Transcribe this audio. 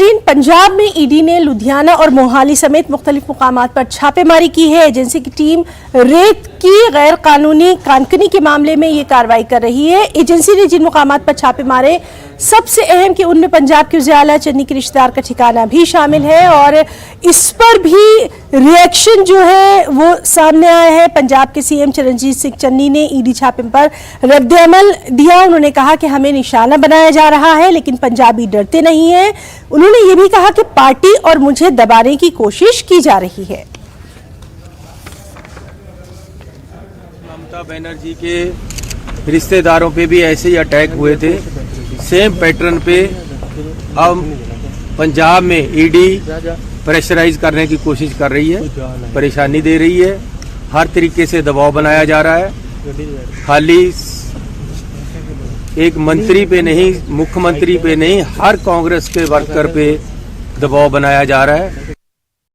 नाज़रीन, पंजाब में ईडी ने लुधियाना और मोहाली समेत मुख्तलिफ मुकामात पर छापेमारी की है। एजेंसी की टीम रेत की गैर कानूनी कानकनी के मामले में ये कार्रवाई कर रही है। एजेंसी ने जिन मुकामात पर छापे मारे, सबसे अहम कि उनमें पंजाब के वज़ीर आला चन्नी के रिश्तेदार का ठिकाना भी शामिल है और इस पर भी रिएक्शन जो है वो सामने आया है। पंजाब के सीएम चरणजीत सिंह चन्नी ने ईडी छापे पर रद्द-ए-अमल दिया। उन्होंने कहा कि हमें निशाना बनाया जा रहा है, लेकिन पंजाबी डरते नहीं हैं। उन्होंने ये भी कहा कि पार्टी और मुझे दबाने की कोशिश की जा रही है। ममता बनर्जी के रिश्तेदारों पे भी ऐसे ही अटैक हुए थे, सेम पैटर्न पे। अब पंजाब में ईडी प्रेशराइज करने की कोशिश कर रही है, परेशानी दे रही है, हर तरीके से दबाव बनाया जा रहा है। खाली एक मंत्री पे नहीं, मुख्यमंत्री पे नहीं, हर कांग्रेस के वर्कर पे दबाव बनाया जा रहा है।